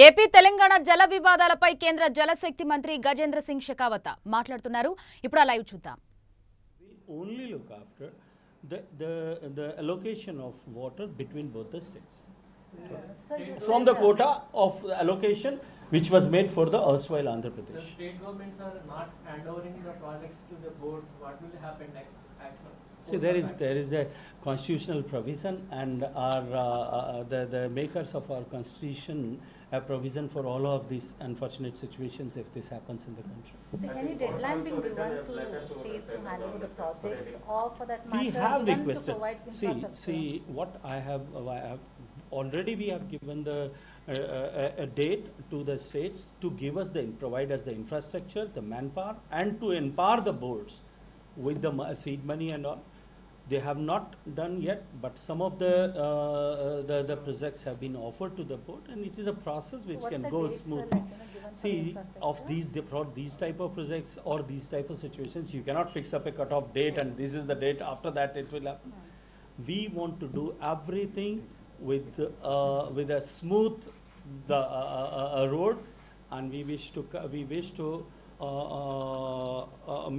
AP Telangana జల వివాదాలపై కేంద్ర జలశక్తి మంత్రి గజేంద్ర సింగ్ షెకావత్ మాట్లాడుతున్నారు. ఇప్పుడు ఆ లైవ్ చూద్దాం. Only look after the allocation of water between both the states. From the quota of allocation which was made for the erstwhile Andhra Pradesh. The state governments are not handovering the projects to the boards. What will happen next? See, there is a constitutional provision, and the makers of our constitution have provision for all of these unfortunate situations if this happens in the country. So any deadline being given to states to hand over the projects, or for that matter, We have even requested. to provide infrastructure? See, what I have already we have given a date to the states to give us provide us the infrastructure, the manpower, and to empower the boards with the seed money and all. They have not done yet, but some of the projects have been offered to the board, and it is a process which What's can the go dates, smoothly. given for the See, of infrastructure? for these type of projects or these type of situations, you cannot fix up a cut-off date and this is the date, after that it will happen. We want to do everything with a smooth road, and we wish to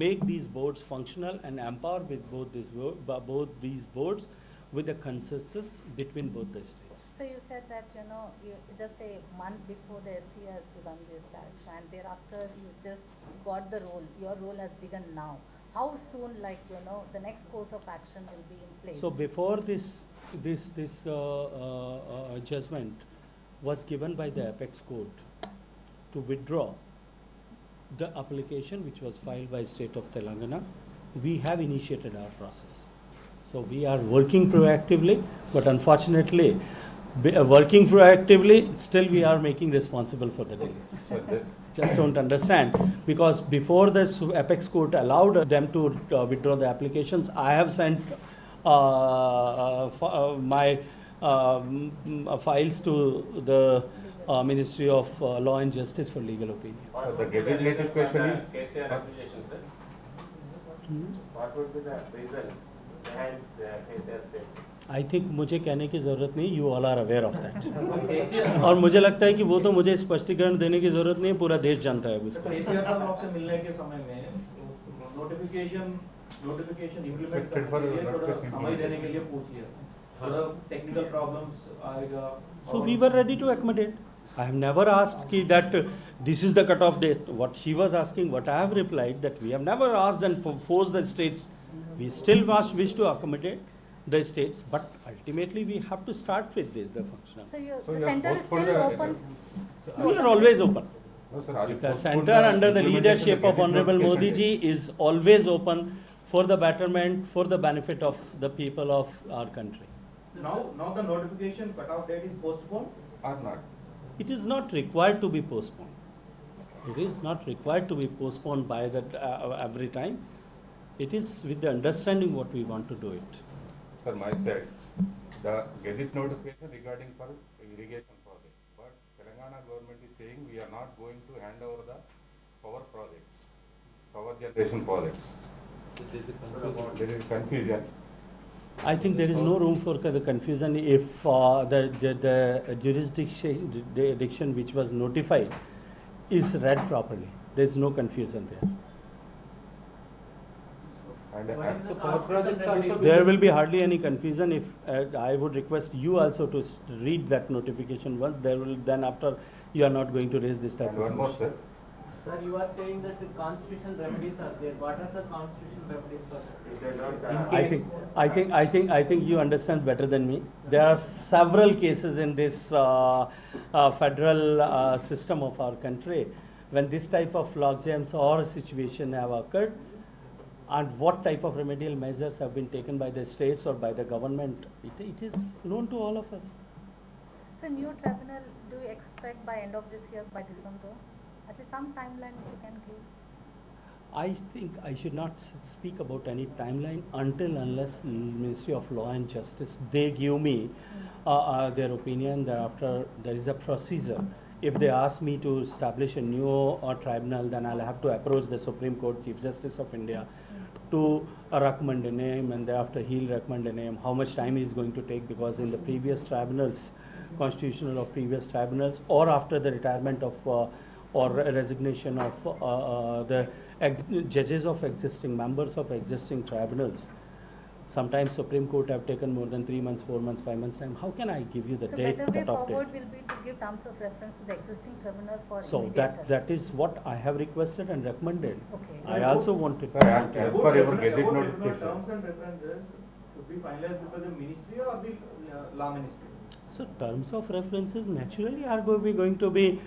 make these boards functional and empower with both these boards with a consensus between both the states. So you said that, you just a month before the SC has given this direction, and thereafter you just got the role, your role has begun now. How soon, the next course of action will be in place? So before this judgment was given by the apex court to withdraw the application which was filed by state of Telangana, we have initiated our process. So we are working proactively, but unfortunately, working proactively, still we are making responsible for the delays. Just don't understand, because before the apex court allowed them to withdraw the applications, I have sent my files to the Ministry of Law and Justice for legal opinion. The designated question is KCR application, sir. What would be the reason behind the KCR statement? I think मुझे कहने की ज़रूरत नहीं, you all are aware of that. और मुझे लगता है कि वो तो मुझे स्पष्टीकरण देने की ज़रूरत नहीं, पूरा देश जानता है उसको. केसीआर साहब आपसे मिलने के समय में नोटिफिकेशन इम्प्लीमेंट करने के लिए थोड़ा समय देने के लिए पूछिए. थोड़ा टेक्निकल प्रॉब्लम्स आएगा. So we were ready to accommodate. I have never asked that this is the cut-off date. What she was asking, what I have replied, that we have never asked and forced the states. We still wish to accommodate the states, but ultimately we have to start with the functional. So So the you are center is both for still the- open? We are always open. No, sir, are you The both for center under the implementation leadership the of gazette Honorable Modi notification ji is always open for the betterment, for the benefit of the people of our country. Now the notification cutoff date is postponed. or not? It is not required to be postponed. It is not required to be postponed by that every time. It is with the understanding what we want to do it. Sir, my side, the gazette notification regarding for irrigation project, but Telangana government is saying we are not going to hand over the power projects, power generation projects. There is confusion. I think there is no room for the confusion if the jurisdiction which was notified is read properly. There is no confusion there. And There will be hardly any confusion if I would request you also to read that notification once. Then after you are not going to raise this type and of one more, issue. sir. Sir, you are saying that the constitutional remedies are there. What are the constitutional remedies for that? If they don't, I think you understand better than me. There are several cases in this federal system of our country when this type of logjams or situation have occurred, and what type of remedial measures have been taken by the states or by the government. It is known to all of us. So new tribunal, do you expect by end of this year, by December? At least some timeline you can give? I think I should not speak about any timeline until unless Ministry of Law and Justice, they give me their opinion. Thereafter there is a procedure. If they ask me to establish a new tribunal, then I'll have to approach the Supreme Court Chief Justice of India to recommend a name, and thereafter he'll recommend a name. How much time is going to take, because in the previous tribunals constitutional of previous tribunals, or after the retirement of or resignation of the judges of existing members of existing tribunals. Sometimes Supreme Court have taken more than 3 months, 4 months, 5 months time. How can I give you the So date, better way cut-off date? forward will be to give terms of reference to the existing tribunal for So immediate. that is what I have requested and recommended. Okay. I also wanted. Sir, as per your About gazette terms notification. and references should be finalized before the ministry or the law ministry? So terms of references naturally are going to be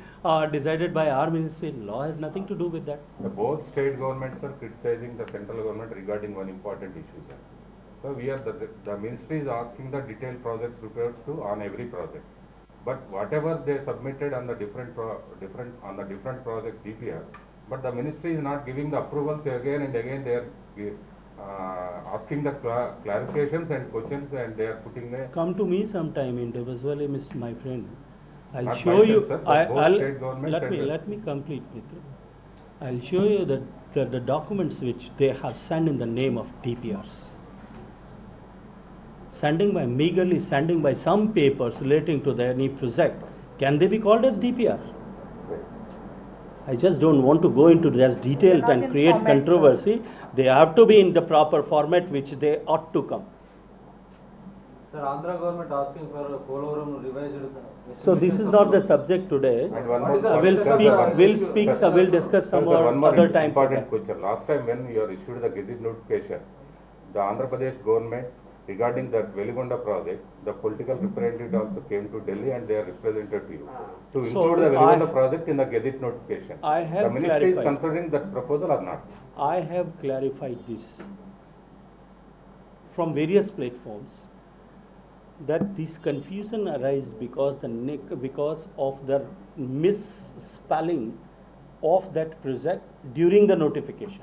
decided by our ministry. Law has nothing to do with that. Both state governments are criticizing the central government regarding one important issue, sir. So we are, the ministry is asking the detailed projects reports to on every project. But whatever they submitted on the different projects DPR, but the ministry is not giving the approvals again and again. They are asking the clarifications and questions, and they are putting the. Come to me sometime individually, Mr. My friend. I'll Not show myself, you. sir, but both state governments and Let me complete with you. I'll show you the documents which they have sent in the name of DPRs. Meagerly sending by some papers relating to any project. Can they be called as DPR? I just don't want to go into this detail Not and in create format, sir. controversy. They have to be in the proper format which they ought to come. Sir, Andhra government asking for a Polavaram revised. So this is not the subject today. And one What more is the I will Sir, speak, sir, will sir, speak, sir, we'll discuss Sir, some sir, one more other time for important that. question. Last time when you issued the gazette notification, the Andhra Pradesh government regarding that Veligonda project, the political representative also came to Delhi and they are represented to you to include the Veligonda project in the gazette notification. I have The ministry is clarified. considering that proposal or not? I have clarified this from various platforms that this confusion arises because of the misspelling of that project during the notification.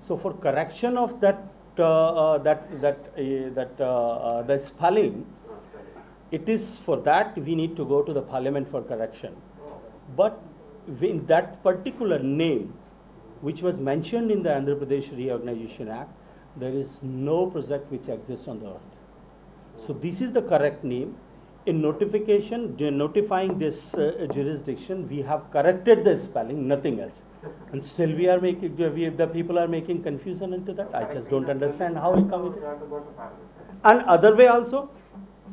So for correction of the spelling, it is for that we need to go to the parliament for correction. But in that particular name, which was mentioned in the Andhra Pradesh Reorganization Act, there is no project which exists on the earth. So this is the correct name. In notification, notifying this jurisdiction, we have corrected the spelling, nothing else. And still we are making, the people are making confusion into that. I just don't understand how we come with it. And other way also,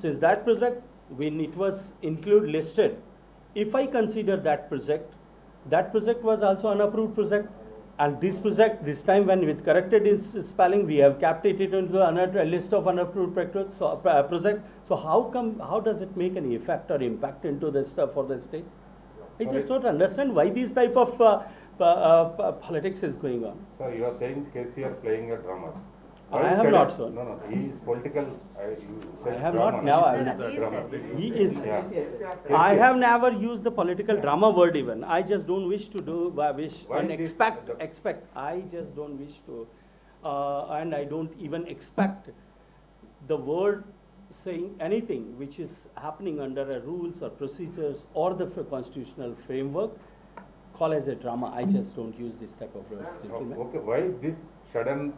since that project, when it was listed, if I consider that project was also unapproved project. And this project, this time when with corrected spelling, we have kept it into another list of unapproved projects. So how does it make any effect or impact into this for the state? I just don't understand why this type of politics is going on. Sir, you are saying KCR playing a drama. I have not, sir. No, he is political. You said I have drama. not now. He is. I have never used the political drama word even. I just don't wish to do, Why and this- expect. I just don't wish to, and I don't even expect the word saying anything which is happening under a rules or procedures or the constitutional framework, call as a drama. I just don't use this type of words. gentlemen. Okay, why this sudden,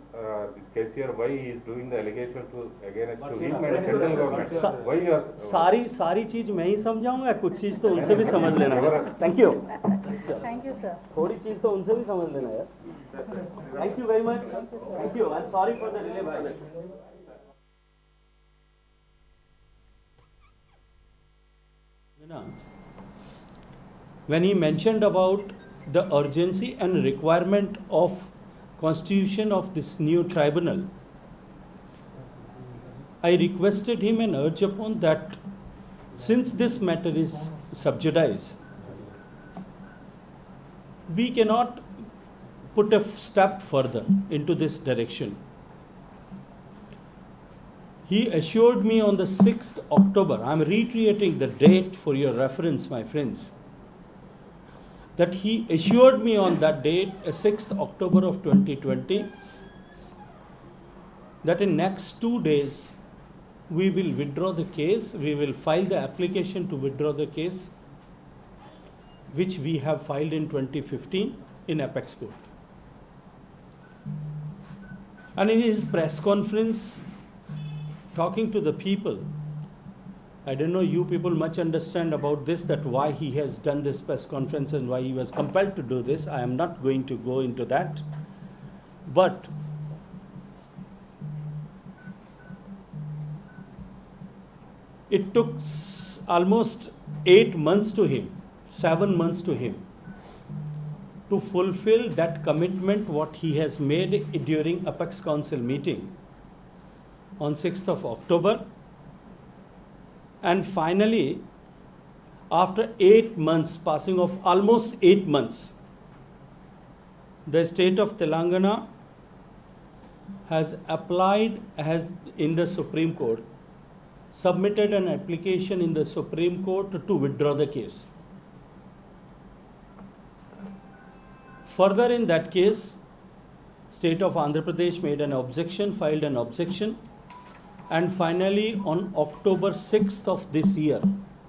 this KCR, why he is doing the allegation against to him and central government? Sa- Why you are? सारी चीज मैं ही समझाऊंगा, कुछ चीज तो उनसे भी समझ लेना. Thank you. Thank you, sir. थोड़ी चीज तो उनसे भी समझ लेना यार. Thank you very much. Thank you. I'm sorry for the delay, bhai. When he mentioned about the urgency and requirement of constitution of this new tribunal, I requested him and urged upon that since this matter is sub judice, we cannot put a step further into this direction. He assured me on the 6th October, I am reiterating the date for your reference, my friends, that he assured me on that date, 6th October of 2020, that in next 2 days, we will withdraw the case, we will file the application to withdraw the case, which we have filed in 2015 in Apex Court. And in his press conference, talking to the people, I don't know you people much understand about this, that why he has done this press conference and why he was compelled to do this. I am not going to go into that. But it took almost 8 months to him, 7 months to him, to fulfill that commitment what he has made during Apex Council meeting on 6th of October. And finally, after 8 months, passing of almost 8 months, the state of Telangana has applied, has in the Supreme Court, submitted an application in the Supreme Court to withdraw the case. Further, in that case, state of Andhra Pradesh made an objection, filed an objection, and finally on October 6th of this year,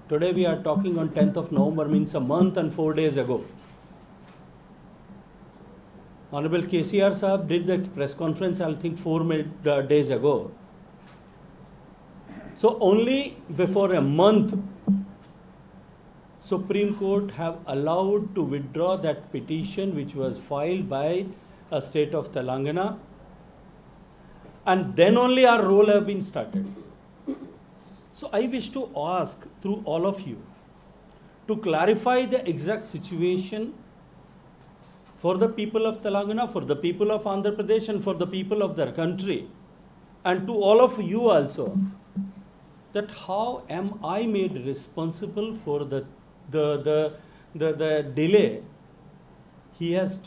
today we are talking on 10th of November, means a month and 4 days ago, Honorable KCR Sahab did the press conference, I think 4 days ago. So only before a month, Supreme Court have allowed to withdraw that petition which was filed by a state of Telangana, and then only our role have been started. So I wish to ask through all of you to clarify the exact situation for the people of Telangana, for the people of Andhra Pradesh, and for the people of their country, and to all of you also, that how am I made responsible for the delay. He has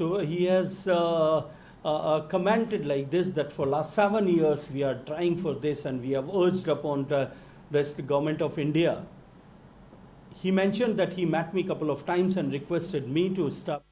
commented like this, that for last 7 years we are trying for this and we have urged upon the government of India. He mentioned that he met me couple of times and requested me to stop